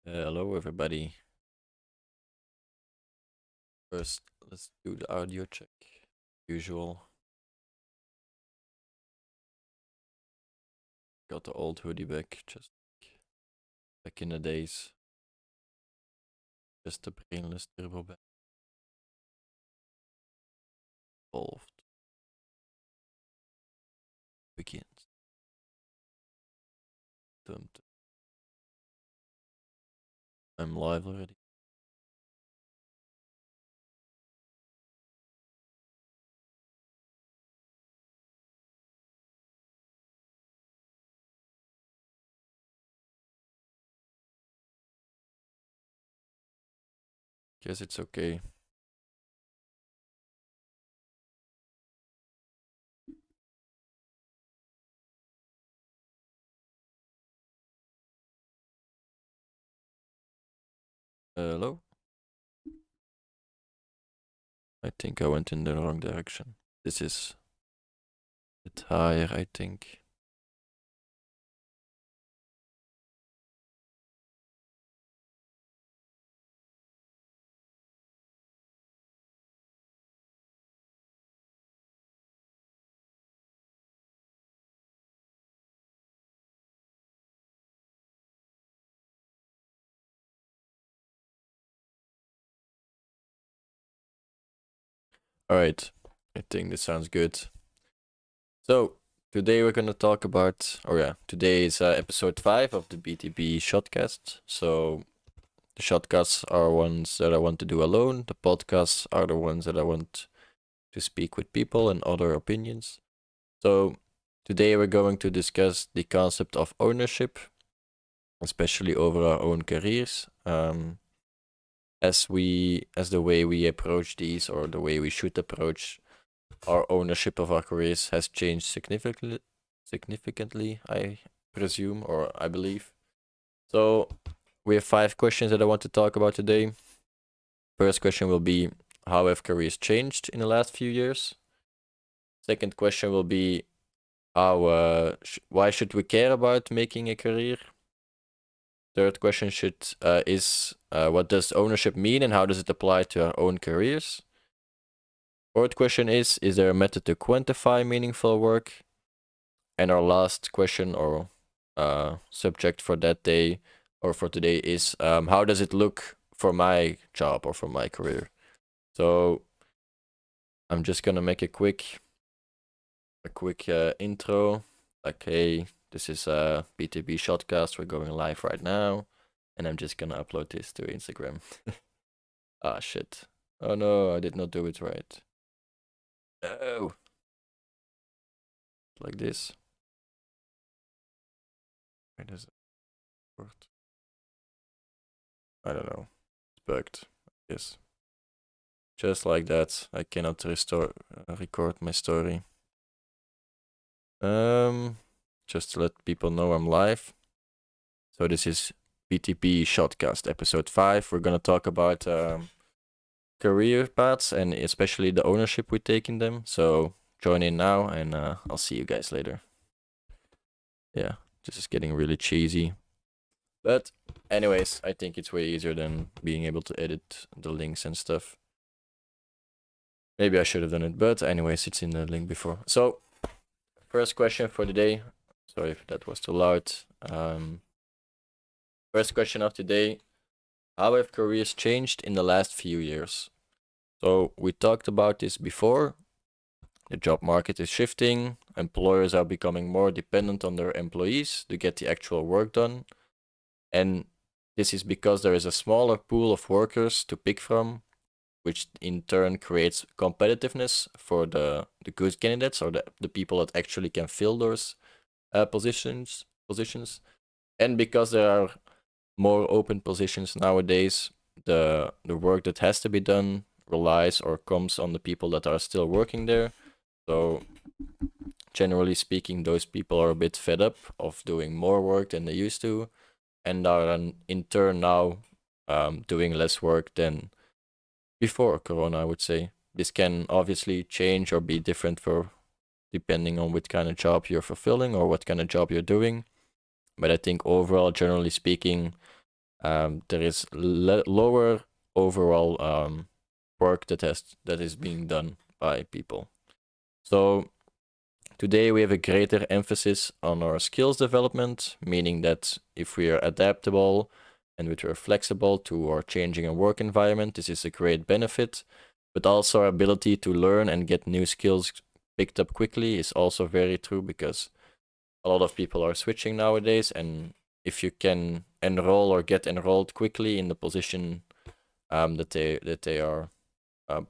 Hello, everybody. First, let's do the audio check. Usual. Got the old hoodie back, just back in the days. Just the brainless turbo back. Evolved. Begins. Dumped. I'm live already. Guess it's okay. Hello? I think I went in the wrong direction. This is a bit higher, I think. Alright, I think this sounds good. So, today we're gonna talk about, today is episode 5 of the BTB Sodcast. So, the shotcasts are ones that I want to do alone. The podcasts are the ones that I want to speak with people and other opinions. So today we're going to discuss the concept of ownership, especially over our own careers. As the way we approach these, or the way we should approach our ownership of our careers, has changed significantly, I presume, or I believe. So we have 5 questions that I want to talk about today. First question will be, how have careers changed in the last few years? Second question will be, why should we care about making a career? Third question is what does ownership mean and how does it apply to our own careers? Fourth question is there a method to quantify meaningful work? And our last question, or subject for that day or for today, is how does it look for my job or for my career? So I'm just gonna make a quick intro. Like, hey, this is BTB Sodcast. We're going live right now, and I'm just gonna upload this to Instagram. Ah, shit. Oh no, I did not do it right. Oh, like this. Where does it work? I don't know. It's bugged. Yes. Just like that, I cannot record my story. Just to let people know I'm live. So this is BTB Shotcast episode 5. We're gonna talk about career paths and especially the ownership we take in them. So join in now, and I'll see you guys later. Yeah, this is getting really cheesy. But anyways, I think it's way easier than being able to edit the links and stuff. Maybe I should have done it, but anyways, it's in the link before. So first question for today. Sorry if that was too loud. First question of today. How have careers changed in the last few years? So we talked about this before. The job market is shifting. Employers are becoming more dependent on their employees to get the actual work done. And this is because there is a smaller pool of workers to pick from, which in turn creates competitiveness for the good candidates, or the people that actually can fill those positions. And because there are more open positions nowadays, the work that has to be done relies or comes on the people that are still working there. So generally speaking, those people are a bit fed up of doing more work than they used to, and are in turn now doing less work than before Corona, I would say. This can obviously change or be different for depending on what kind of job you're fulfilling or what kind of job you're doing. But I think overall, generally speaking, there is lower overall work that is being done by people. So today we have a greater emphasis on our skills development, meaning that if we are adaptable and we are flexible to our changing work environment, this is a great benefit. But also our ability to learn and get new skills picked up quickly is also very true, because a lot of people are switching nowadays, and if you can enroll or get enrolled quickly in the position that they are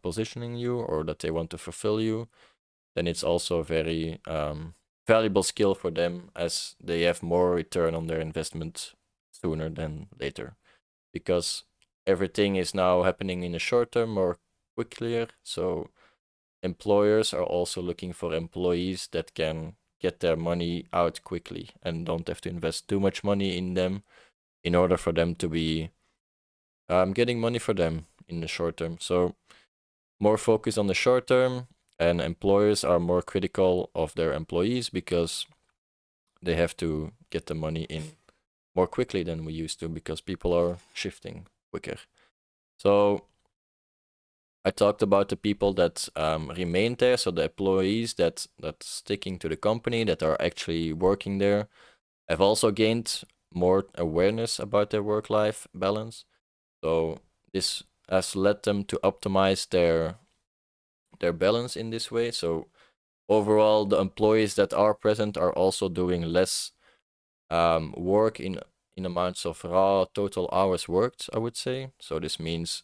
positioning you, or that they want to fulfill you, then it's also a very valuable skill for them, as they have more return on their investment sooner than later, because everything is now happening in the short term more quickly. So employers are also looking for employees that can get their money out quickly and don't have to invest too much money in them in order for them to be getting money for them in the short term. So more focus on the short term, and employers are more critical of their employees because they have to get the money in more quickly than we used to, because people are shifting quicker. So I talked about the people that remain there, so the employees that sticking to the company, that are actually working there, have also gained more awareness about their work-life balance. So this has led them to optimize their balance in this way. So overall, the employees that are present are also doing less work in amounts of raw total hours worked, I would say. So this means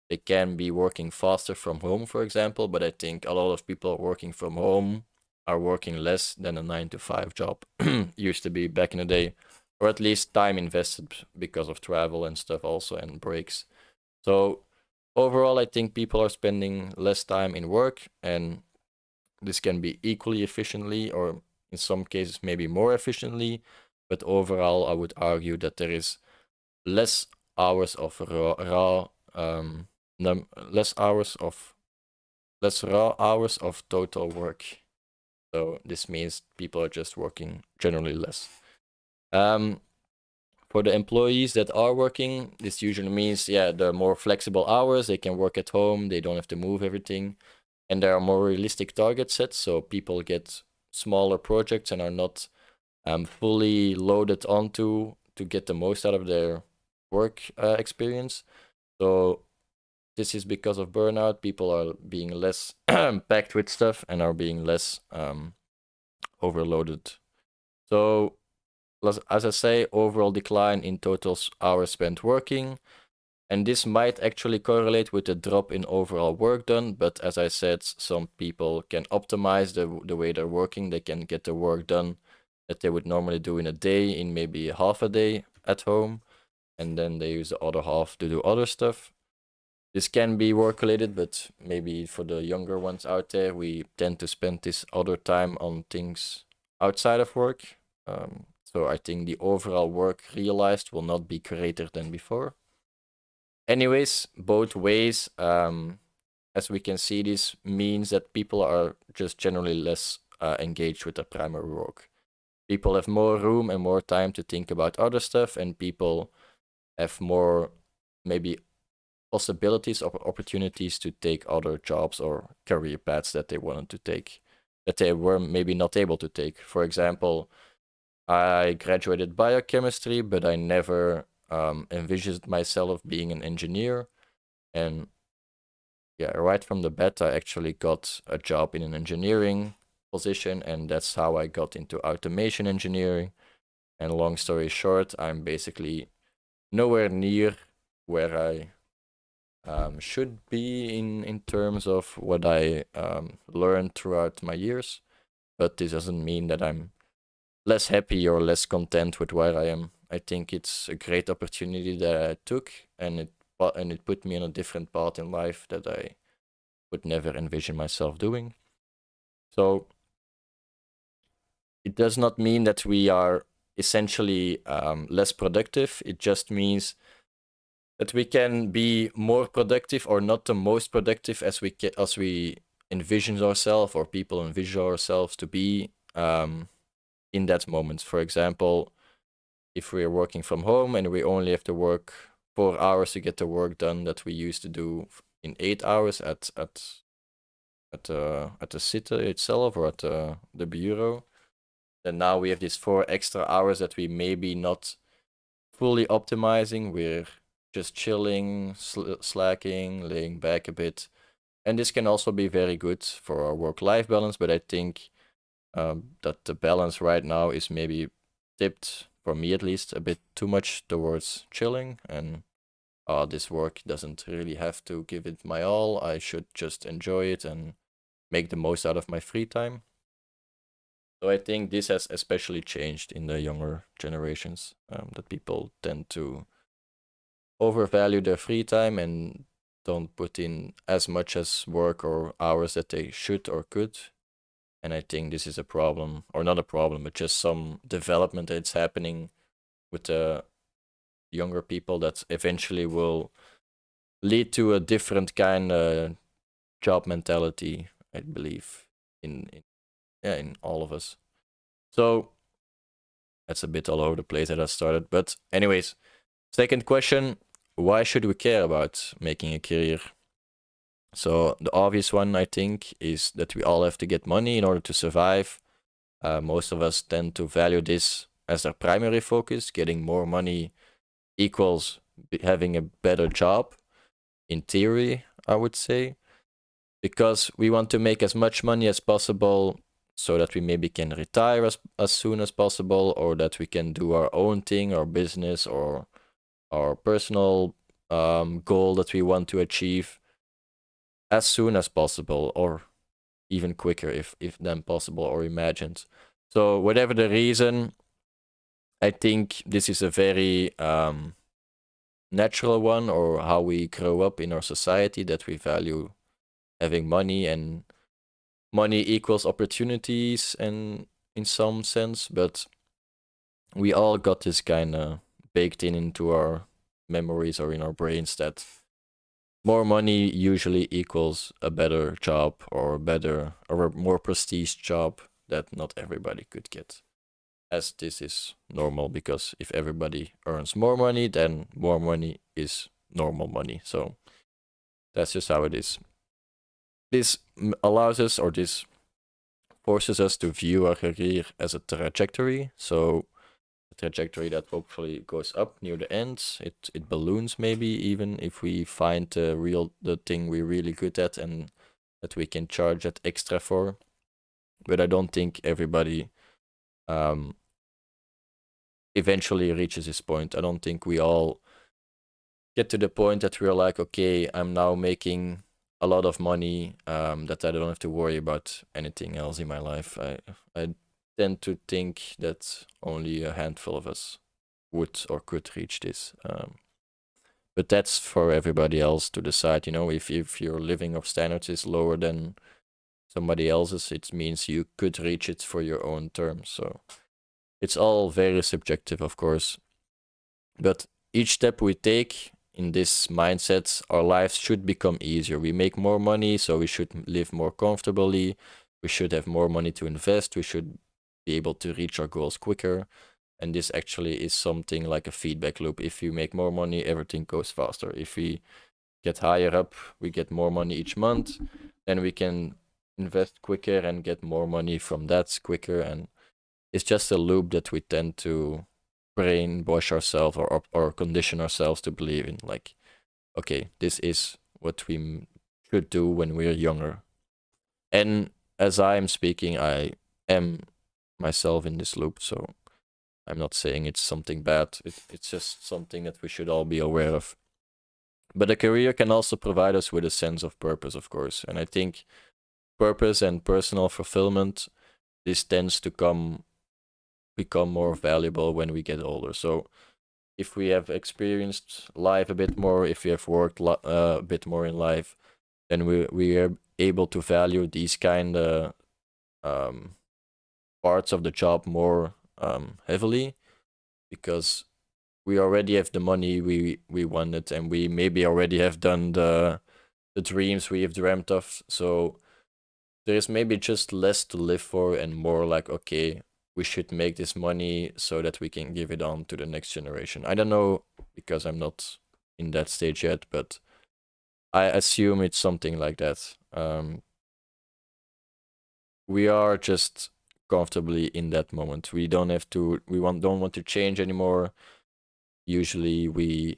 they can be working faster from home, for example, but I think a lot of people working from home are working less than a 9 to 5 job used to be back in the day, or at least time invested because of travel and stuff also, and breaks. So overall, I think people are spending less time in work, and this can be equally efficiently, or in some cases maybe more efficiently, but overall I would argue that there is less hours of less raw hours of total work. So this means people are just working generally less. For the employees that are working, this usually means, the more flexible hours, they can work at home, they don't have to move everything, and there are more realistic target sets, so people get smaller projects and are not fully loaded onto to get the most out of their work experience. So this is because of burnout. People are being less packed with stuff and are being less overloaded. So as I say, overall decline in total hours spent working. And this might actually correlate with the drop in overall work done. But as I said, some people can optimize the way they're working. They can get the work done that they would normally do in a day in maybe half a day at home. And then they use the other half to do other stuff. This can be work related, but maybe for the younger ones out there, we tend to spend this other time on things outside of work. So I think the overall work realized will not be greater than before. Anyways, both ways, as we can see, this means that people are just generally less engaged with their primary work. People have more room and more time to think about other stuff, and people have more maybe possibilities or opportunities to take other jobs or career paths that they wanted to take, that they were maybe not able to take. For example, I graduated biochemistry, but I never envisioned myself being an engineer. And right from the bat, I actually got a job in an engineering position, and that's how I got into automation engineering. And long story short, I'm basically nowhere near where I should be in terms of what I learned throughout my years. But this doesn't mean that I'm less happy or less content with where I am. I think it's a great opportunity that I took, and it put me on a different path in life that I would never envision myself doing. So it does not mean that we are essentially less productive. It just means that we can be more productive, or not the most productive as we envision ourselves, or people envision ourselves to be in that moment. For example, if we're working from home and we only have to work 4 hours to get the work done that we used to do in 8 hours at the sitter itself or at the bureau, then now we have these 4 extra hours that we maybe not fully optimizing. We're just chilling, slacking, laying back a bit. And this can also be very good for our work-life balance, but I think that the balance right now is maybe tipped, for me at least, a bit too much towards chilling and this work doesn't really have to give it my all. I should just enjoy it and make the most out of my free time. So I think this has especially changed in the younger generations, that people tend to overvalue their free time and don't put in as much as work or hours that they should or could. And I think this is a problem, or not a problem, but just some development that's happening with the younger people that eventually will lead to a different kind of job mentality, I believe, in all of us. So that's a bit all over the place that I started. But anyways, second question, why should we care about making a career? So the obvious one, I think, is that we all have to get money in order to survive. Most of us tend to value this as their primary focus. Getting more money equals having a better job, in theory, I would say, because we want to make as much money as possible so that we maybe can retire as soon as possible, or that we can do our own thing, our business, or our personal goal that we want to achieve as soon as possible, or even quicker if then possible or imagined. So whatever the reason, I think this is a very natural one, or how we grow up in our society, that we value having money, and money equals opportunities and in some sense, but we all got this kind of baked into our memories or in our brains that more money usually equals a better job, or a better or a more prestige job that not everybody could get, as this is normal, because if everybody earns more money, then more money is normal money. So that's just how it is. This allows us, or this forces us to view our career as a trajectory. So a trajectory that hopefully goes up near the end. It balloons maybe, even if we find the thing we're really good at and that we can charge that extra for. But I don't think everybody eventually reaches this point. I don't think we all get to the point that we're like, okay, I'm now making a lot of money, that I don't have to worry about anything else in my life. I tend to think that only a handful of us would or could reach this. But that's for everybody else to decide. You know, if your living of standards is lower than somebody else's, it means you could reach it for your own terms. So it's all very subjective, of course. But each step we take in this mindset, our lives should become easier. We make more money, so we should live more comfortably. We should have more money to invest. We should be able to reach our goals quicker. And this actually is something like a feedback loop. If you make more money, everything goes faster. If we get higher up, we get more money each month, then we can invest quicker and get more money from that quicker. And it's just a loop that we tend to brainwash ourselves, or condition ourselves to believe in, like, okay, this is what we should do when we're younger. And as I am speaking, I am myself in this loop, so I'm not saying it's something bad. It's just something that we should all be aware of. But a career can also provide us with a sense of purpose, of course. And I think purpose and personal fulfillment, this tends to become more valuable when we get older. So if we have experienced life a bit more, if we have worked a bit more in life, then we are able to value these kind of parts of the job more heavily, because we already have the money we wanted, and we maybe already have done the dreams we have dreamt of. So there is maybe just less to live for, and more like, okay, we should make this money so that we can give it on to the next generation. I don't know, because I'm not in that stage yet, but I assume it's something like that. We are just comfortably in that moment. We don't have to. Don't want to change anymore. Usually, we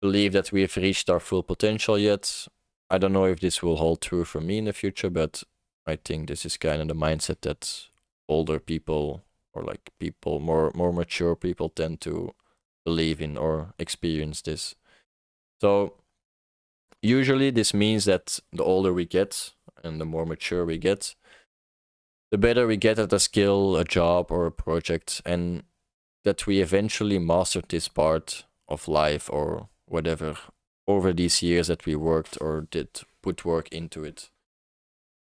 believe that we have reached our full potential yet. I don't know if this will hold true for me in the future, but I think this is kind of the mindset that older people, or like people more mature people, tend to believe in or experience this. So usually this means that the older we get and the more mature we get, the better we get at a skill, a job, or a project, and that we eventually mastered this part of life or whatever over these years that we worked or did put work into it.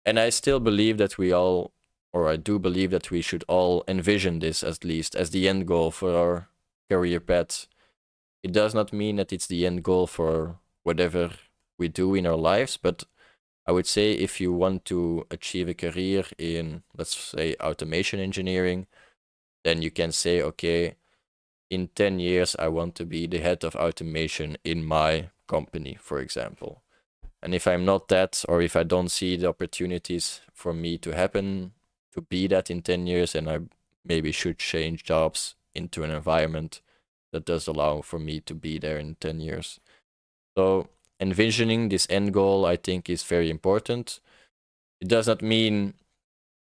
And I still believe that we all, or I do believe that we should all envision this at least as the end goal for our career path. It does not mean that it's the end goal for whatever we do in our lives, but I would say if you want to achieve a career in, let's say, automation engineering, then you can say, okay, in 10 years, I want to be the head of automation in my company, for example. And if I'm not that, or if I don't see the opportunities for me to happen to be that in 10 years, then I maybe should change jobs into an environment that does allow for me to be there in 10 years. So envisioning this end goal, I think, is very important. It does not mean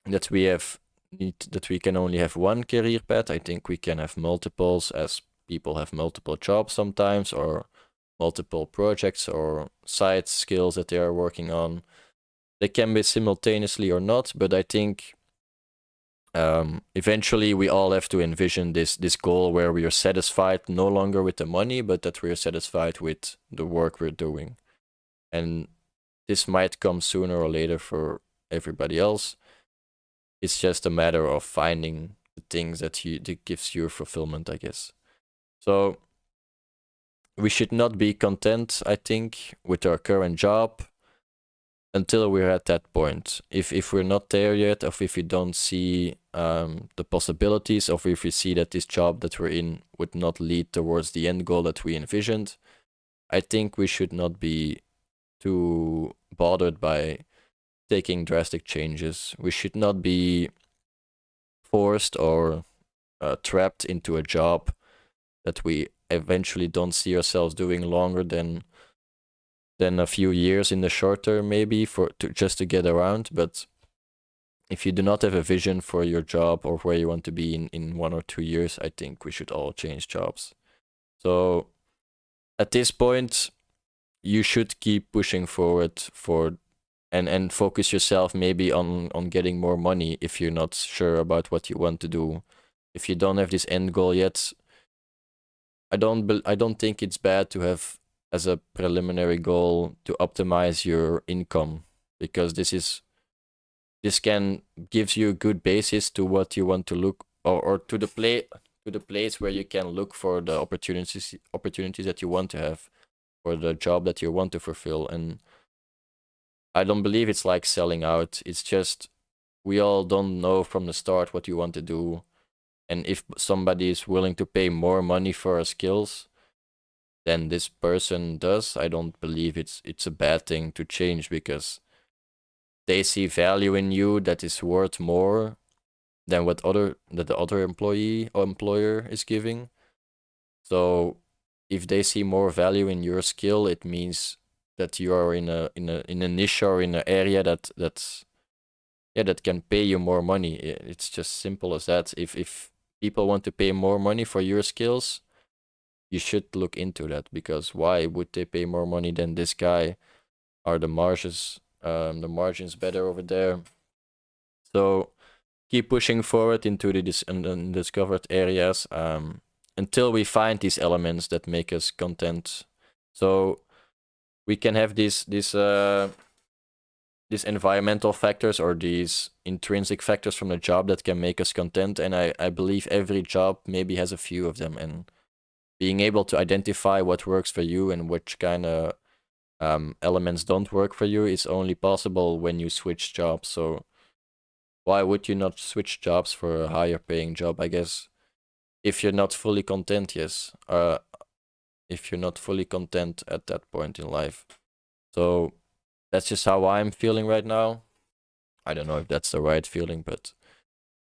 that we can only have one career path. I think we can have multiples, as people have multiple jobs sometimes, or multiple projects or side skills that they are working on. They can be simultaneously or not, but I think eventually we all have to envision this goal where we are satisfied no longer with the money, but that we are satisfied with the work we're doing. And this might come sooner or later for everybody else. It's just a matter of finding the things that gives you fulfillment, I guess. So we should not be content, I think, with our current job until we're at that point. If we're not there yet, or if we don't see the possibilities, or if we see that this job that we're in would not lead towards the end goal that we envisioned, I think we should not be too bothered by taking drastic changes. We should not be forced or trapped into a job that we eventually don't see ourselves doing longer than a few years in the short term, maybe just to get around. But if you do not have a vision for your job or where you want to be in 1 or 2 years, I think we should all change jobs. So at this point, you should keep pushing forward and focus yourself maybe on getting more money if you're not sure about what you want to do. If you don't have this end goal yet, I don't think it's bad to have as a preliminary goal to optimize your income, because this can gives you a good basis to what you want to look, or to the place where you can look for the opportunities that you want to have, or the job that you want to fulfill. And I don't believe it's like selling out. It's just we all don't know from the start what you want to do. And if somebody is willing to pay more money for our skills than this person does, I don't believe it's a bad thing to change, because they see value in you that is worth more than the other employee or employer is giving. So if they see more value in your skill, it means that you are in a niche or in an area that can pay you more money. It's just simple as that. If people want to pay more money for your skills, you should look into that, because why would they pay more money than this guy? Are the margins better over there? So keep pushing forward into the undiscovered areas until we find these elements that make us content. So we can have these environmental factors or these intrinsic factors from the job that can make us content, and I believe every job maybe has a few of them, and being able to identify what works for you and which kind of elements don't work for you is only possible when you switch jobs. So why would you not switch jobs for a higher paying job? I guess if you're not fully content, yes. If you're not fully content at that point in life. So that's just how I'm feeling right now. I don't know if that's the right feeling, but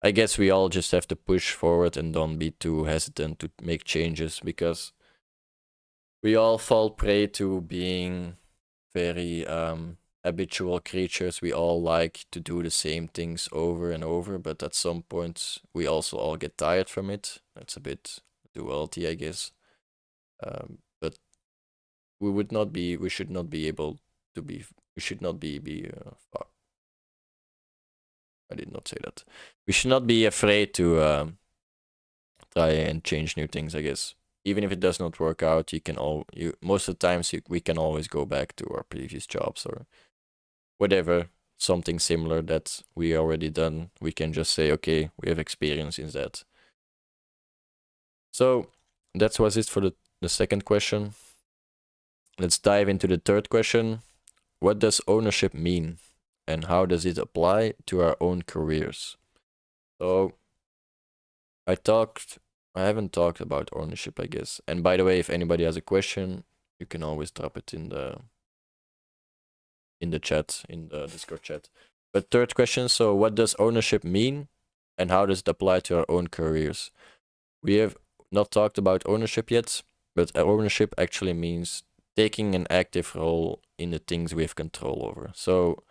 I guess we all just have to push forward and don't be too hesitant to make changes, because we all fall prey to being very habitual creatures. We all like to do the same things over and over, but at some point we also all get tired from it. That's a bit duality, I guess. But we should not be able to be, we should not be fuck. I did not say that. We should not be afraid to try and change new things, I guess. Even if it does not work out, you most of the times we can always go back to our previous jobs or whatever, something similar that we already done. We can just say, okay, we have experience in that. So that was it for the second question. Let's dive into the third question. What does ownership mean, and how does it apply to our own careers? So I haven't talked about ownership, I guess. And by the way, if anybody has a question, you can always drop it in the chat, in the Discord chat. But third question, so what does ownership mean, and how does it apply to our own careers? We have not talked about ownership yet, but ownership actually means taking an active role in the things we have control over. So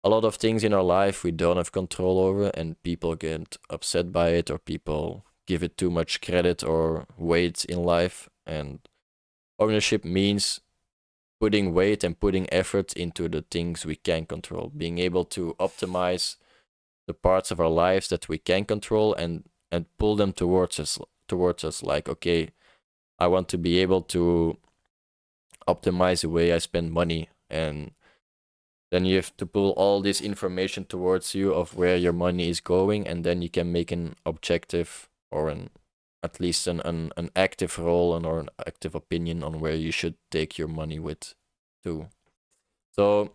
a lot of things in our life we don't have control over, and people get upset by it, or people give it too much credit or weight in life. And ownership means putting weight and putting effort into the things we can control, being able to optimize the parts of our lives that we can control, and pull them towards us. Like, okay, I want to be able to optimize the way I spend money, and then you have to pull all this information towards you of where your money is going, and then you can make an objective, or at least an active role or an active opinion on where you should take your money with too. So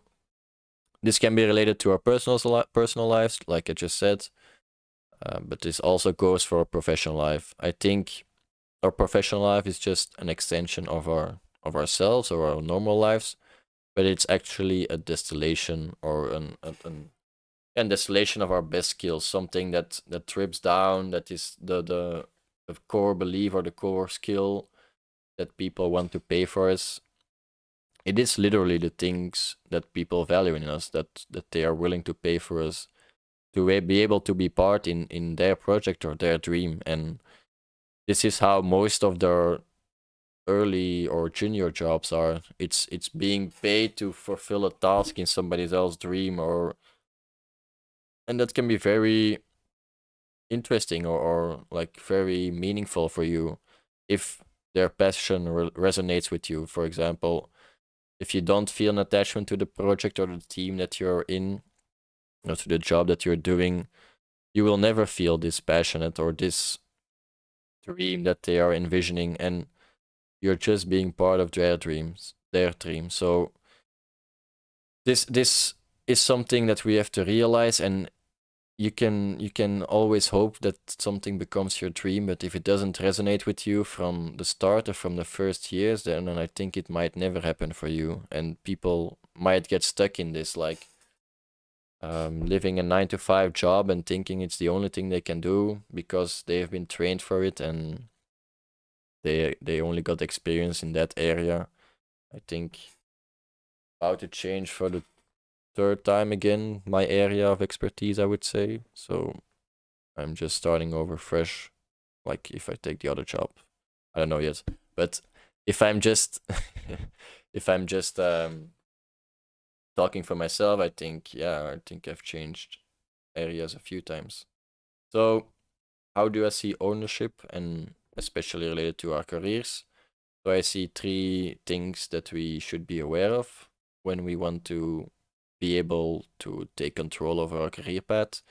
this can be related to our personal lives, like I just said, but this also goes for our professional life. I think our professional life is just an extension of ourselves or our normal lives, but it's actually a distillation or an distillation of our best skills, something that trips down, that is the core belief or the core skill that people want to pay for us. It is literally the things that people value in us, that they are willing to pay for us to be able to be part in their project or their dream. And this is how most of their early or junior jobs are. It's being paid to fulfill a task in somebody else's dream, and that can be very interesting or like very meaningful for you if their passion resonates with you. For example, if you don't feel an attachment to the project or the team that you're in, or to the job that you're doing, you will never feel this passionate or this dream that they are envisioning, and you're just being part of their dream. So this is something that we have to realize, and you can always hope that something becomes your dream, but if it doesn't resonate with you from the start or from the first years, then I think it might never happen for you, and people might get stuck in this, like living a 9-to-5 job and thinking it's the only thing they can do because they have been trained for it, and they only got experience in that area. I think about to change for the third time again my area of expertise, I would say. So I'm just starting over fresh, like if I take the other job. I don't know yet. But if I'm just if I'm just talking for myself, I think I've changed areas a few times. So how do I see ownership, and especially related to our careers? So I see three things that we should be aware of when we want to be able to take control of our career path.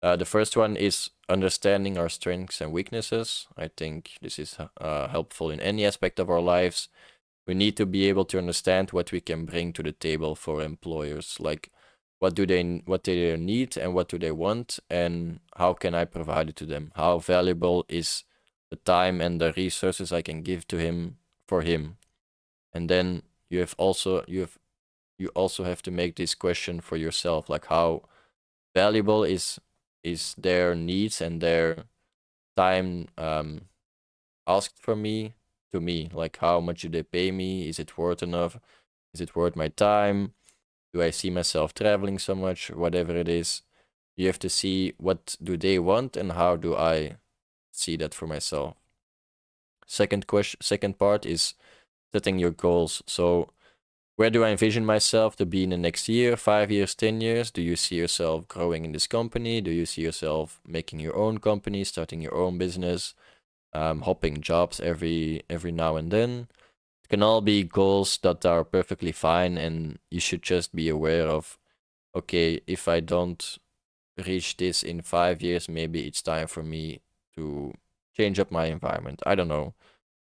The first one is understanding our strengths and weaknesses. I think this is helpful in any aspect of our lives. We need to be able to understand what we can bring to the table for employers. Like, what do they need and what do they want, and how can I provide it to them? How valuable is the time and the resources I can give to him for him? And then you also have to make this question for yourself, like how valuable is their needs and their time asked for me to me? Like how much do they pay me? Is it worth enough? Is it worth my time? Do I see myself traveling so much? Whatever it is, you have to see what do they want and how do I see that for myself. Second part is setting your goals. So where do I envision myself to be in the next year, 5 years, 10 years? Do you see yourself growing in this company? Do you see yourself making your own company, starting your own business, hopping jobs every now and then? It can all be goals that are perfectly fine, and you should just be aware of, okay, if I don't reach this in 5 years, maybe it's time for me to change up my environment. I don't know.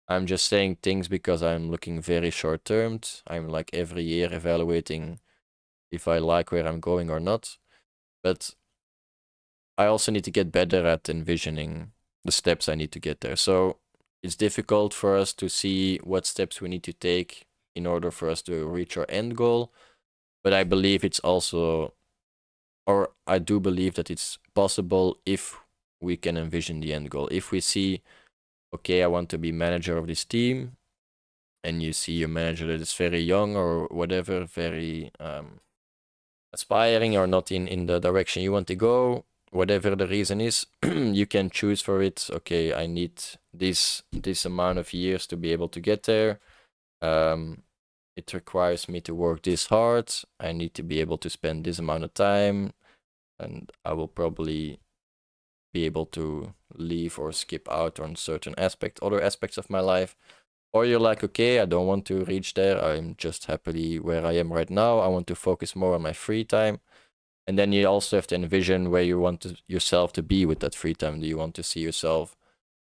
I'm just saying things because I'm looking very short termed. I'm like every year evaluating if I like where I'm going or not. But I also need to get better at envisioning the steps I need to get there. So it's difficult for us to see what steps we need to take in order for us to reach our end goal. But I believe it's also, or I do believe that it's possible if we can envision the end goal. If we see, okay, I want to be manager of this team, and you see a manager that is very young or whatever, very aspiring or not in the direction you want to go, whatever the reason is, you can choose for it. Okay, I need this amount of years to be able to get there. It requires me to work this hard. I need to be able to spend this amount of time, and I will probably be able to leave or skip out on certain other aspects of my life. Or you're like, okay, I don't want to reach there. I'm just happily where I am right now. I want to focus more on my free time. And then you also have to envision where you want yourself to be with that free time. Do you want to see yourself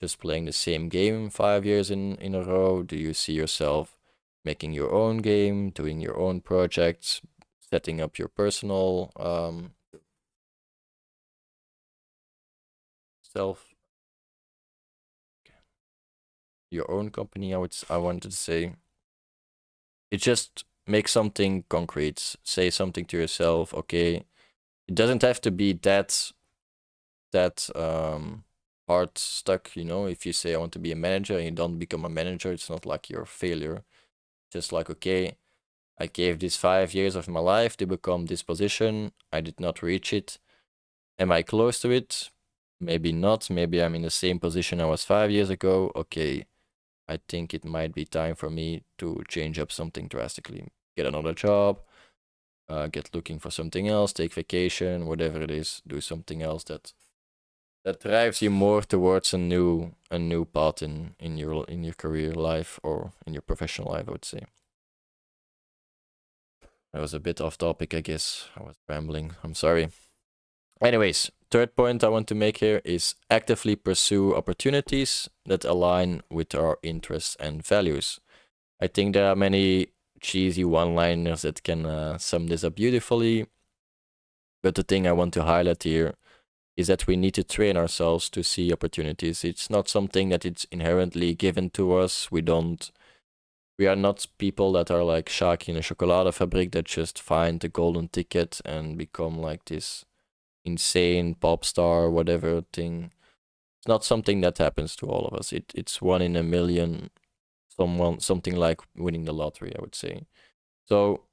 just playing the same game 5 years in a row? Do you see yourself making your own game, doing your own projects, setting up your personal self, your own company? I wanted to say, it just make something concrete. Say something to yourself. Okay, it doesn't have to be that hard stuck. If you say I want to be a manager and you don't become a manager, it's not like you're a failure. Just like, okay, I gave this 5 years of my life to become this position. I did not reach it. Am I close to it? Maybe not. Maybe I'm in the same position I was 5 years ago. Okay, I think it might be time for me to change up something drastically. Get another job, get looking for something else, take vacation, whatever it is, do something else that drives you more towards a new path in your career life or in your professional life, I would say. That was a bit off topic, I guess. I was rambling. I'm sorry. Anyways, third point I want to make here is actively pursue opportunities that align with our interests and values. I think there are many cheesy one-liners that can sum this up beautifully. But the thing I want to highlight here is that we need to train ourselves to see opportunities. It's not something that it's inherently given to us. We are not people that are like Shaki in a chocoladefabriek that just find the golden ticket and become like this insane pop star, whatever thing. It's not something that happens to all of us. It's one in a million, something like winning the lottery, I would say. So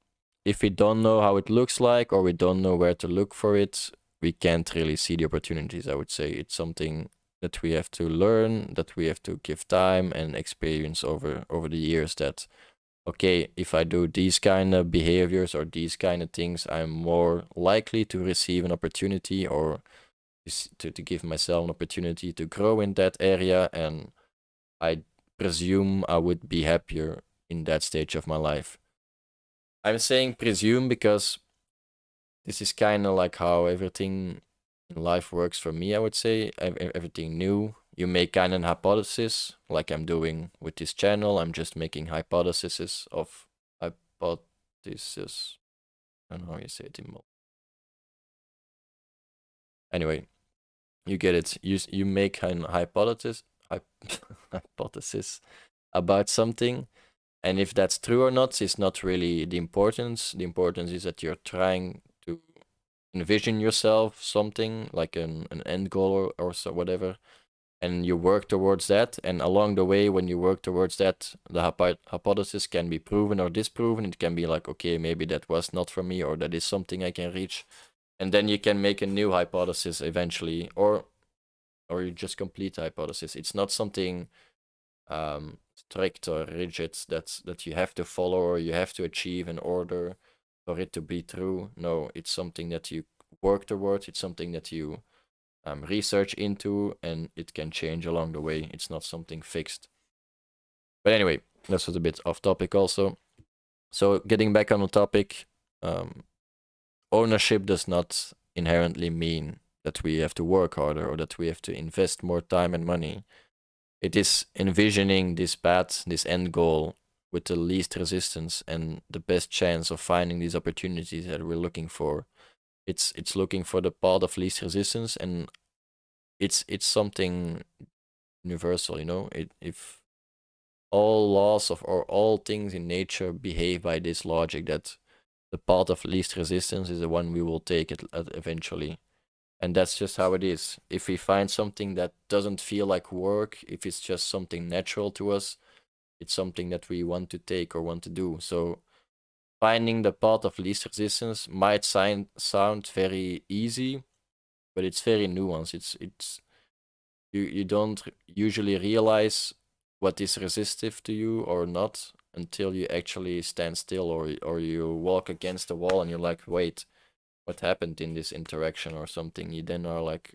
if we don't know how it looks like or we don't know where to look for it, we can't really see the opportunities, I would say. It's something that we have to learn, that we have to give time and experience over the years that, okay, if I do these kind of behaviors or these kind of things, I'm more likely to receive an opportunity or to give myself an opportunity to grow in that area, and I presume I would be happier in that stage of my life. I'm saying presume because this is kind of like how everything in life works for me, I would say. Everything new, you make kind of an hypothesis, like I'm doing with this channel. I'm just making hypotheses of hypothesis. I don't know how you say it in Anyway, you get it. You make an hypothesis about something, and if that's true or not is not really the importance. The importance is that you're trying to envision yourself something like an end goal or so whatever, and you work towards that. And along the way, when you work towards that, the hypothesis can be proven or disproven. It can be like, okay, maybe that was not for me, or that is something I can reach, and then you can make a new hypothesis eventually, or you just complete the hypothesis. It's not something strict or rigid that you have to follow or you have to achieve in order for it to be true. No, it's something that you work towards. It's something that you research into, and it can change along the way. It's not something fixed. But anyway, this was a bit off topic also. So getting back on the topic, ownership does not inherently mean that we have to work harder or that we have to invest more time and money. It is envisioning this path, this end goal, with the least resistance and the best chance of finding these opportunities that we're looking for. It's looking for the path of least resistance, and it's something universal, you know. If all laws of or all things in nature behave by this logic, that the path of least resistance is the one we will take it eventually. And that's just how it is. If we find something that doesn't feel like work, if it's just something natural to us, it's something that we want to take or want to do. So finding the path of least resistance might sound very easy, but it's very nuanced. It's you don't usually realize what is resistive to you or not until you actually stand still, or you walk against the wall and you're like, wait, what happened in this interaction or something. You then are like,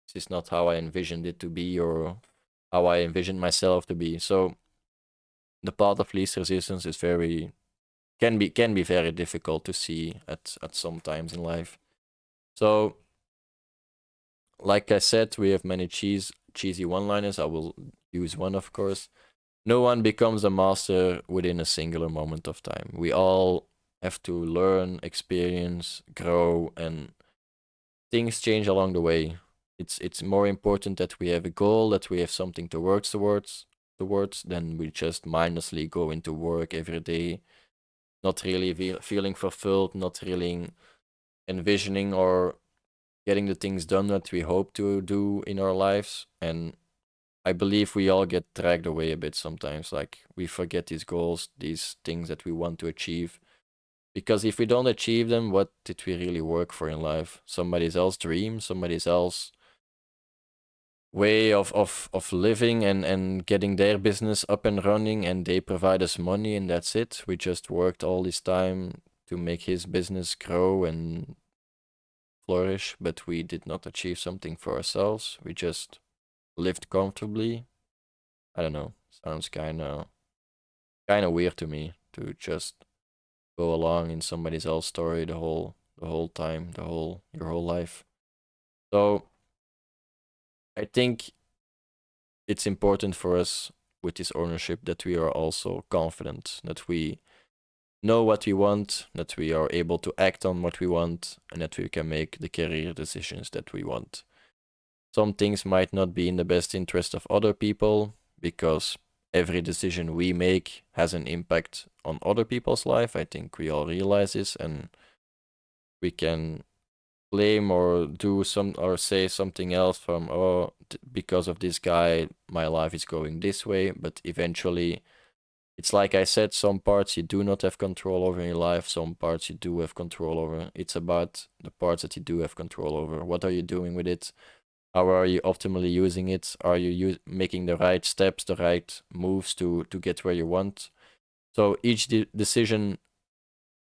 this is not how I envisioned it to be, or how I envisioned myself to be. So the path of least resistance is can be very difficult to see at some times in life. So like I said, we have many cheesy one-liners. I will use one, of course. No one becomes a master within a singular moment of time. We all have to learn, experience, grow, and things change along the way. It's more important that we have a goal, that we have something to work towards, than we just mindlessly go into work every day, not really feeling fulfilled, not really envisioning or getting the things done that we hope to do in our lives. And I believe we all get dragged away a bit sometimes. Like, we forget these goals, these things that we want to achieve. Because if we don't achieve them, what did we really work for in life? Somebody else's dream, somebody else's way of living and getting their business up and running, and they provide us money and that's it. We just worked all this time to make his business grow and flourish, but we did not achieve something for ourselves. We just lived comfortably. I don't know. Sounds kind of weird to me to just go along in somebody else's story the whole time, your whole life. So I think it's important for us with this ownership that we are also confident, that we know what we want, that we are able to act on what we want, and that we can make the career decisions that we want. Some things might not be in the best interest of other people, because every decision we make has an impact on other people's life. I think we all realize this, and we can claim or do some or say something else from, oh, because of this guy my life is going this way. But eventually, it's like I said, some parts you do not have control over in your life, some parts you do have control over. It's about the parts that you do have control over. What are you doing with it? How are you optimally using it? Are you making the right steps, the right moves to get where you want? So each decision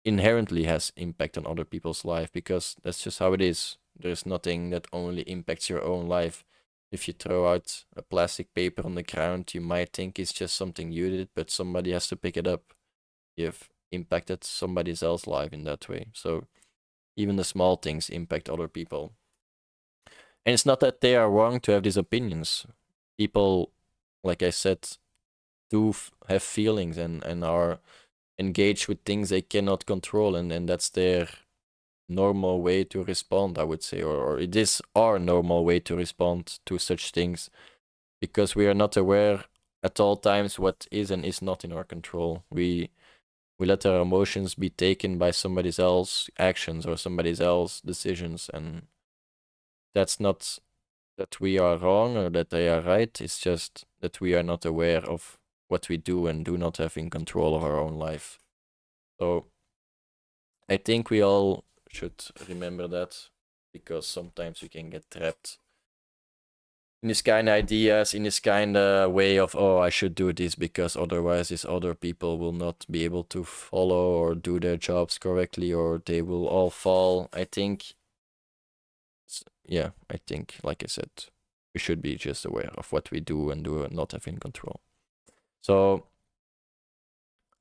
inherently has impact on other people's life, because that's just how it is. There's nothing that only impacts your own life. If you throw out a plastic paper on the ground, you might think it's just something you did, but somebody has to pick it up. You've impacted somebody else's life in that way. So even the small things impact other people. And it's not that they are wrong to have these opinions. People, like I said, do have feelings and are engaged with things they cannot control, and that's their normal way to respond, I would say, or it is our normal way to respond to such things, because we are not aware at all times what is and is not in our control. We let our emotions be taken by somebody else's actions or somebody else's decisions, and that's not that we are wrong or that they are right. It's just that we are not aware of what we do and do not have in control of our own life. So I think we all should remember that, because sometimes we can get trapped in this kind of ideas, in this kind of way of, oh, I should do this because otherwise these other people will not be able to follow or do their jobs correctly, or they will all fall. I think, yeah, I think, like I said, we should be just aware of what we do and do not have in control. So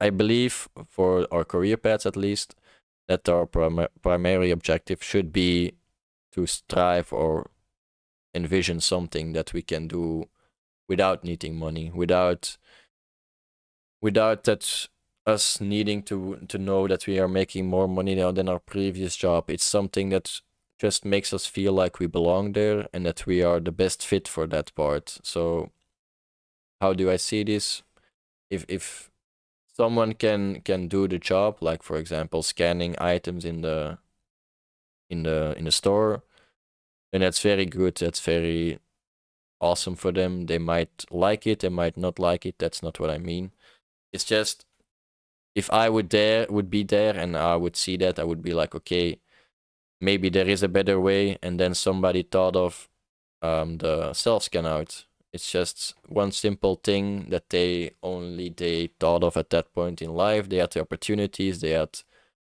I believe for our career paths, at least, that our primary objective should be to strive or envision something that we can do without needing money, without that us needing to know that we are making more money now than our previous job. It's something that just makes us feel like we belong there and that we are the best fit for that part. So how do I see this? If someone can do the job, like for example scanning items in the store, then that's very good. That's very awesome for them. They might like it, they might not like it. That's not what I mean. It's just, if I would be there and I would see that, I would be like, okay, maybe there is a better way. And then somebody thought of the self scan out. It's just one simple thing that they thought of at that point in life. They had the opportunities, they had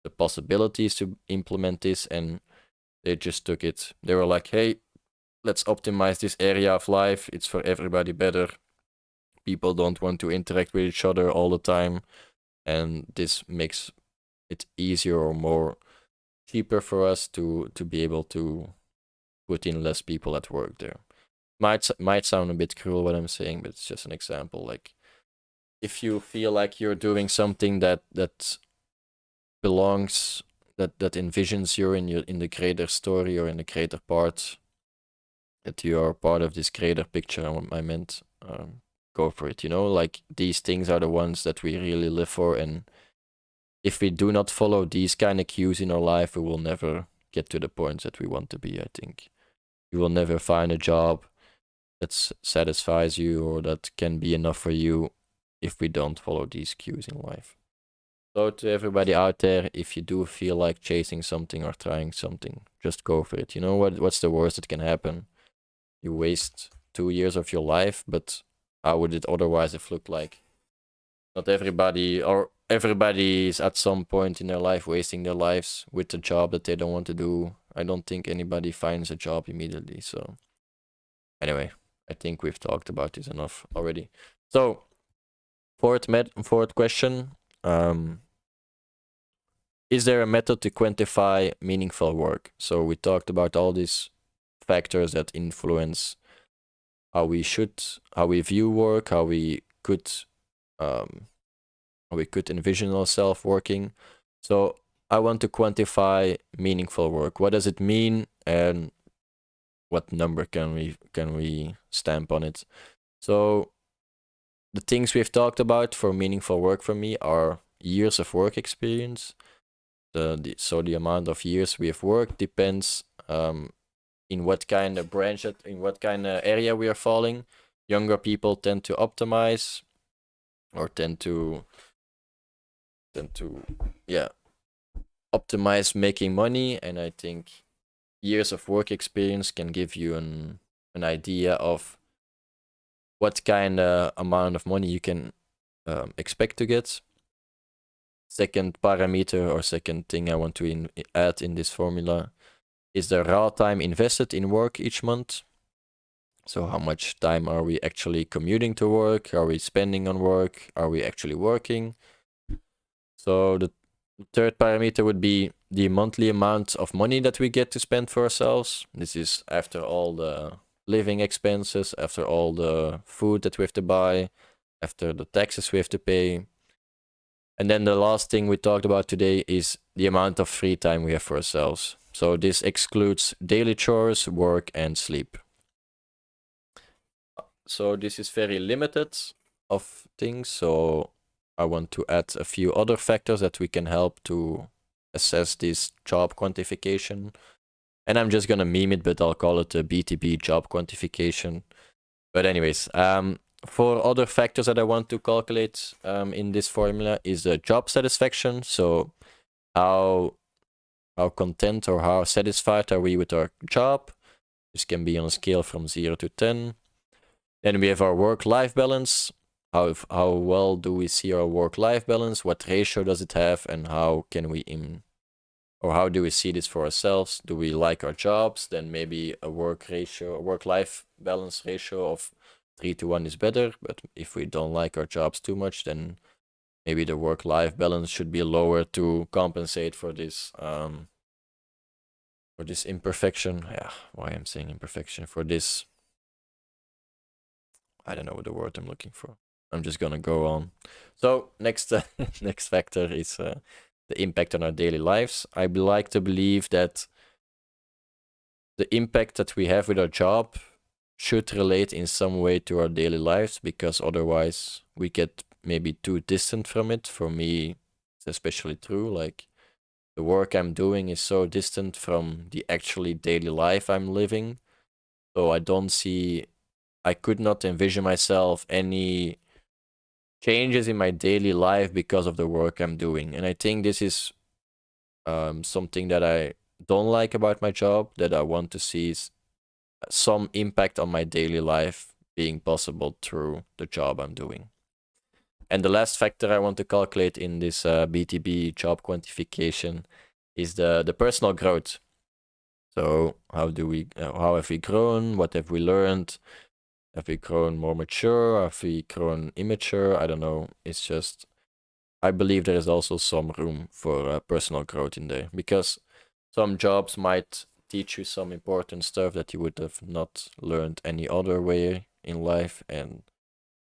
the possibilities to implement this, and they just took it. They were like, hey, let's optimize this area of life. It's for everybody better. People don't want to interact with each other all the time, and this makes it easier or more cheaper for us to be able to put in less people at work there. Might sound a bit cruel what I'm saying, but it's just an example. Like, if you feel like you're doing something that belongs, that envisions you in the greater story or in the greater part, that you are part of this greater picture, I meant, go for it. Like, these things are the ones that we really live for, and if we do not follow these kind of cues in our life, we will never get to the points that we want to be, I think. You will never find a job that satisfies you or that can be enough for you if we don't follow these cues in life. So to everybody out there, if you do feel like chasing something or trying something, just go for it. You know what's the worst that can happen? You waste 2 years of your life, but how would it otherwise have looked like? Not everybody, or everybody is at some point in their life wasting their lives with a job that they don't want to do. I don't think anybody finds a job immediately. So anyway, I think we've talked about this enough already. So fourth question, is there a method to quantify meaningful work? So we talked about all these factors that influence how we view work, how we could envision ourselves working. So I want to quantify meaningful work. What does it mean, and what number can we stamp on it? So the things we've talked about for meaningful work for me are years of work experience. So the amount of years we have worked depends in what kind of branch, in what kind of area we are falling. Younger people tend to optimize, or tend to optimize making money, and I think years of work experience can give you an idea of what kind of amount of money you can expect to get. Second parameter, or second thing I want to add in this formula, is the raw time invested in work each month. So how much time are we actually commuting to work? Are we spending on work? Are we actually working? So the third parameter would be the monthly amount of money that we get to spend for ourselves. This is after all the living expenses, after all the food that we have to buy, after the taxes we have to pay. And then the last thing we talked about today is the amount of free time we have for ourselves. So this excludes daily chores, work, and sleep. So this is very limited of things. So I want to add a few other factors that we can help to assess this job quantification. And I'm just gonna meme it, but I'll call it a BTB job quantification. But anyways, for other factors that I want to calculate in this formula is the job satisfaction. So how content or how satisfied are we with our job? This can be on a scale from 0 to 10. Then we have our work-life balance. How well do we see our work-life balance? What ratio does it have, and how can we how do we see this for ourselves? Do we like our jobs? Then maybe a work-life balance ratio of 3 to 1 is better. But if we don't like our jobs too much, then maybe the work-life balance should be lower to compensate for this imperfection. Yeah, why I'm saying imperfection, for this, I don't know what the word I'm looking for. I'm just gonna go on. So next next factor is the impact on our daily lives. I like to believe that the impact that we have with our job should relate in some way to our daily lives, because otherwise we get maybe too distant from it. For me, it's especially true. Like, the work I'm doing is so distant from the actually daily life I'm living. So I could not envision myself any changes in my daily life because of the work I'm doing. And I think this is something that I don't like about my job, that I want to see some impact on my daily life being possible through the job I'm doing. And the last factor I want to calculate in this BTB job quantification is the personal growth. So how have we grown? What have we learned? Have we grown more mature? Have we grown immature? I don't know. It's just, I believe there is also some room for personal growth in there, because some jobs might teach you some important stuff that you would have not learned any other way in life, and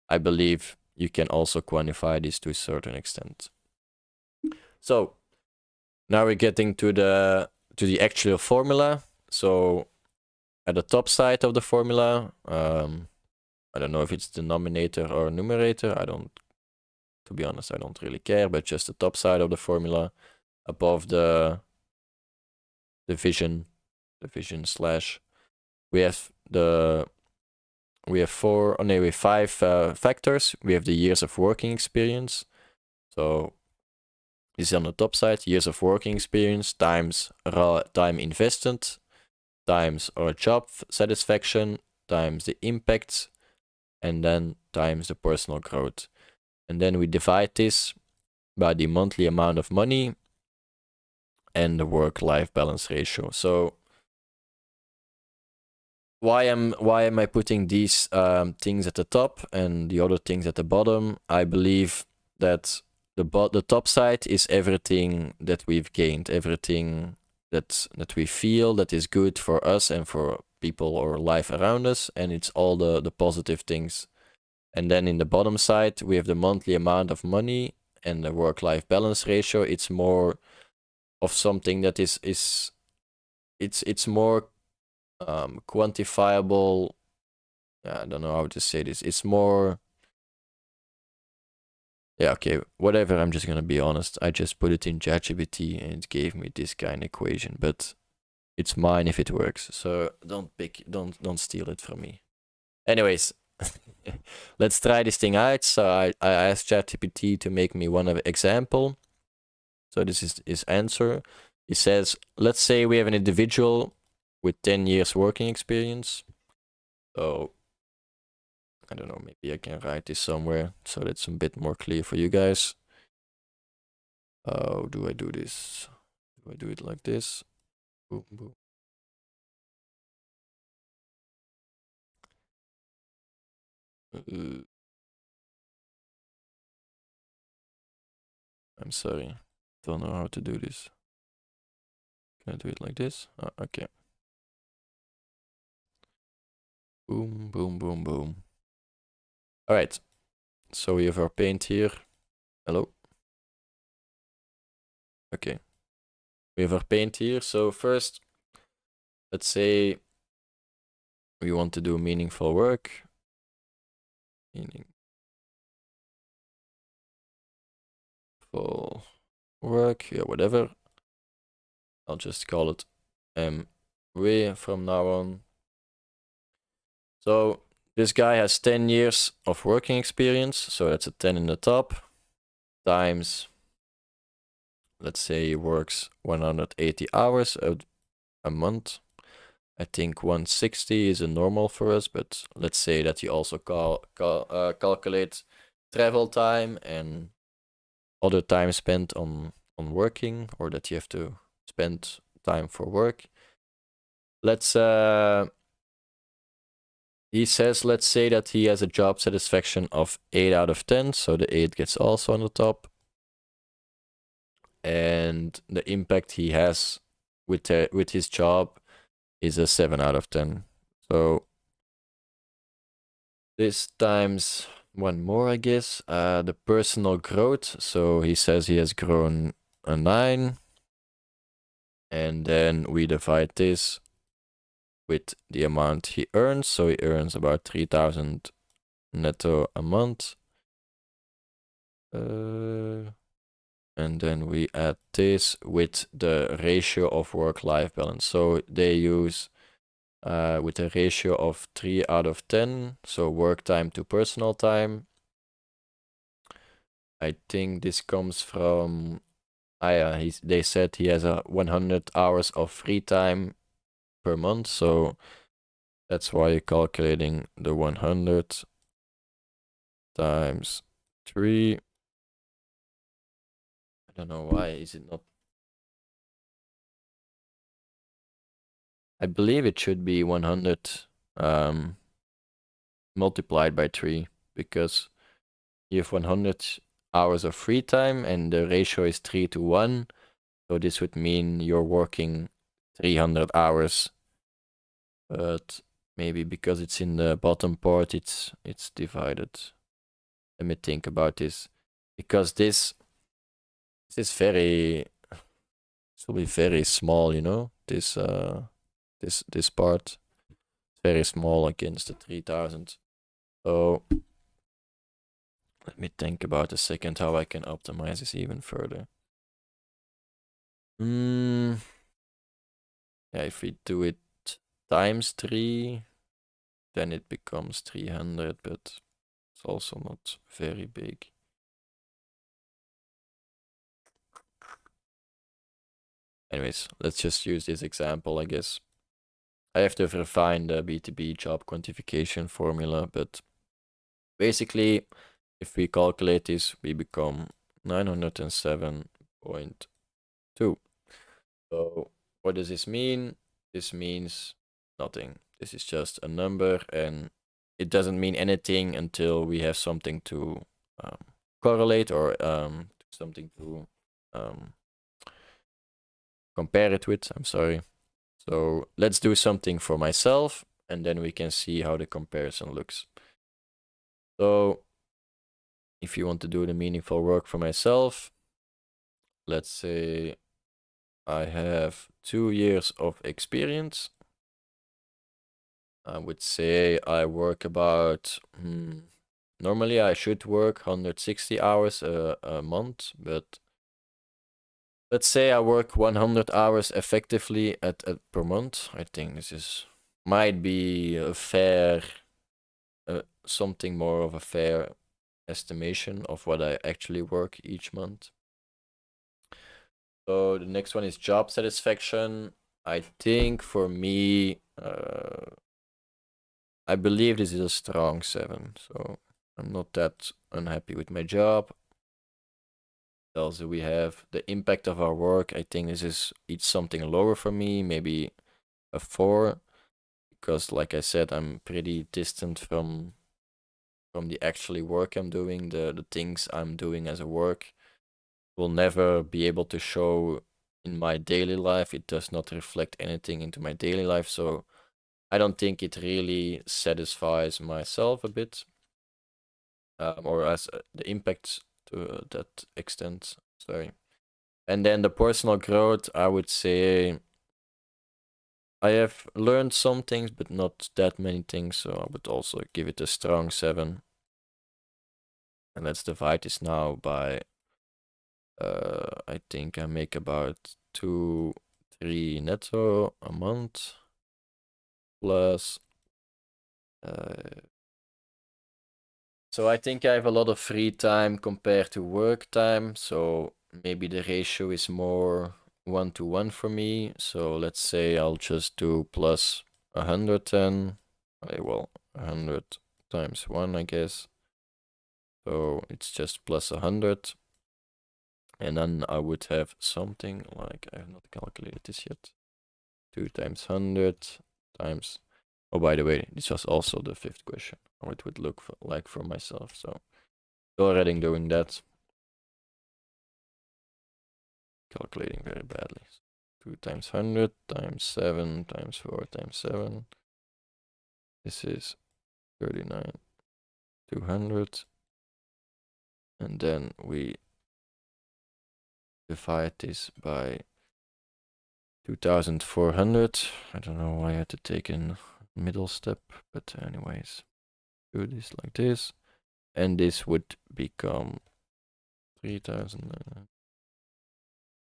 I believe you can also quantify this to a certain extent. So now we're getting to the actual formula. So at the top side of the formula, I don't know if it's denominator or numerator. To be honest, I don't really care, but just the top side of the formula above the division slash, we have five factors. We have the years of working experience. So this is on the top side, years of working experience times time invested times our job satisfaction times the impacts, and then times the personal growth. And then we divide this by the monthly amount of money and the work-life balance ratio. So why am I putting these things at the top and the other things at the bottom? I believe that the top side is everything that we've gained, everything that we feel that is good for us and for people or life around us, and it's all the positive things. And then in the bottom side, we have the monthly amount of money and the work-life balance ratio. It's more of something that it's more quantifiable. I don't know how to say this. It's more, yeah, okay, whatever. I'm just gonna be honest. I just put it in ChatGPT and it gave me this kind of equation, but it's mine if it works. So don't steal it from me. Anyways, let's try this thing out. So I asked ChatGPT to make me one example. So this is his answer. He says, let's say we have an individual with 10 years working experience. So I don't know, maybe I can write this somewhere so that's a bit more clear for you guys. How do I do this? Do I do it like this? Boom, boom. I'm sorry. Don't know how to do this. Can I do it like this? Oh, okay. Boom, boom, boom, boom. All right. So we have our paint here. Hello. Okay. We have our paint here. So first, let's say we want to do meaningful work. Meaningful work, yeah, whatever. I'll just call it MW from now on. So this guy has 10 years of working experience, so that's a 10 in the top, times, let's say he works 180 hours a month. I think 160 is a normal for us, but let's say that you also calculate travel time and other time spent on working, or that you have to spend time for work. Let's he says, let's say that he has a job satisfaction of 8 out of 10, so the 8 gets also on the top. And the impact he has with his job is a 7 out of 10. So this times one more, I guess. The personal growth. So he says he has grown a 9. And then we divide this with the amount he earns. So he earns about 3,000 netto a month. And then we add this with the ratio of work-life balance. So they use with a ratio of 3 out of 10, so work time to personal time. I think this comes from, they said he has 100 hours of free time per month, so that's why you're calculating the 100 times 3. I don't know why is it not. I believe it should be 100 multiplied by 3, because you have 100 hours of free time and the ratio is 3 to 1. So this would mean you're working 300 hours. But maybe because it's in the bottom part, it's divided. Let me think about this. Because this is very, this will be very small, you know? This this part. Very small against the 3000. So let me think about a second how I can optimize this even further. Yeah, if we do it times 3, then it becomes 300, but it's also not very big. Anyways, let's just use this example, I guess. I have to refine the BTB job quantification formula, but basically, if we calculate this, we become 907.2. So what does this mean? This means nothing. This is just a number, and it doesn't mean anything until we have something to correlate or something to compare it with. I'm sorry. So let's do something for myself, and then we can see how the comparison looks. So if you want to do the meaningful work for myself, let's say I have 2 years of experience. I would say I work about, normally I should work 160 hours a month, but let's say I work 100 hours effectively at per month. I think this might be a fair, something more of a fair estimation of what I actually work each month. So the next one is job satisfaction. I think for me, I believe this is a strong 7. So I'm not that unhappy with my job. Also, we have the impact of our work. I think this is it's something lower for me, maybe a 4, because like I said, I'm pretty distant from the actually work I'm doing. The things I'm doing as a work will never be able to show in my daily life. It does not reflect anything into my daily life, so I don't think it really satisfies myself a bit, or as the impact to that extent. Sorry. And then the personal growth, I would say I have learned some things, but not that many things. So I would also give it a strong 7. And let's divide this now by, I think I make about 2-3 netto a month plus. So I think I have a lot of free time compared to work time. So maybe the ratio is more 1-to-1 for me. So let's say I'll just do plus 110. Okay, well, 100 times 1, I guess. So it's just plus 100. And then I would have something like, I have not calculated this yet. 2 times 100 times. Oh, by the way, this was also the 5th question, how it would look like for myself. So already doing that. Calculating very badly. 2 times 100 times 7 times 4 times 7. This is 39, 200. And then we divide this by 2,400. I don't know why I had to take in middle step, but anyways, do this like this. And this would become 3,000,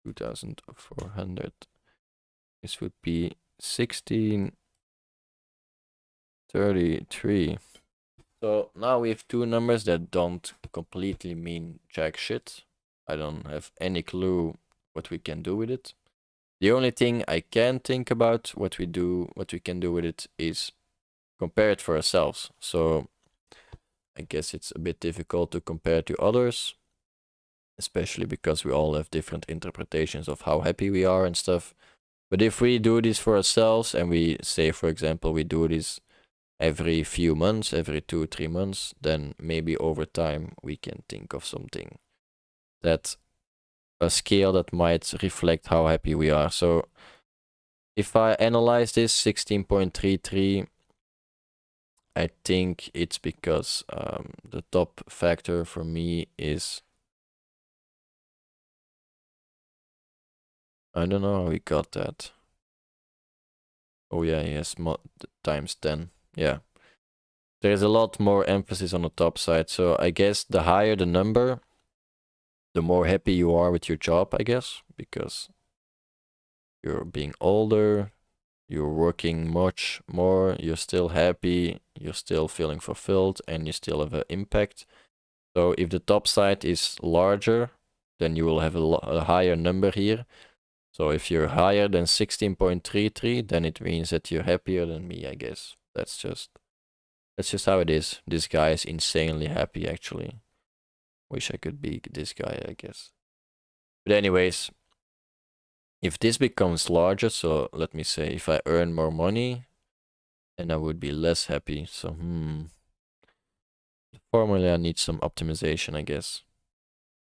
2,400. This would be 1633. So now we have two numbers that don't completely mean jack shit. I don't have any clue what we can do with it. The only thing I can think about what we can do with it is compare it for ourselves. So I guess it's a bit difficult to compare to others, especially because we all have different interpretations of how happy we are and stuff. But if we do this for ourselves and we say, for example, we do this every few months, every 2-3 months, then maybe over time we can think of something that a scale that might reflect how happy we are. So if I analyze this 16.33, I think it's because the top factor for me is, I don't know how we got that. Oh yeah, yes, times 10. Yeah. There's a lot more emphasis on the top side. So I guess the higher the number, the more happy you are with your job, I guess, because you're being older, you're working much more, you're still happy, you're still feeling fulfilled, and you still have an impact. So if the top side is larger, then you will have a higher number here. So if you're higher than 16.33, then it means that you're happier than me, I guess. That's just how it is. This guy is insanely happy, actually. Wish I could be this guy, I guess. But anyways, if this becomes larger, so let me say if I earn more money, then I would be less happy. So, the formula needs some optimization, I guess.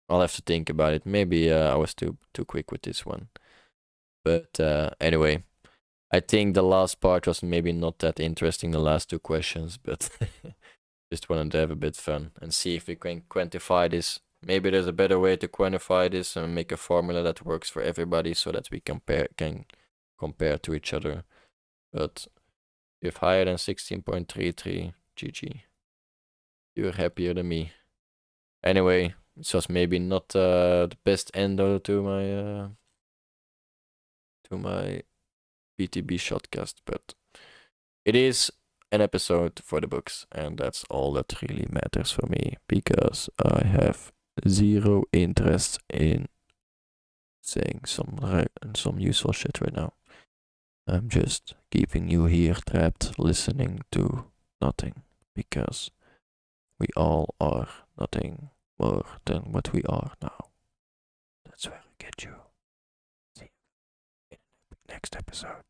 I'll have to think about it. Maybe I was too quick with this one. But anyway, I think the last part was maybe not that interesting, the last two questions, but just wanted to have a bit fun and see if we can quantify this. Maybe there's a better way to quantify this and make a formula that works for everybody so that we can compare to each other. But if higher than 16.33, GG. You're happier than me. Anyway, it was maybe not the best endo to my BTB Sodcast, but it is an episode for the books, and that's all that really matters for me, because I have zero interest in saying some useful shit right now. I'm just keeping you here trapped, listening to nothing, because we all are nothing more than what we are now. That's where I get you. See you in the next episode.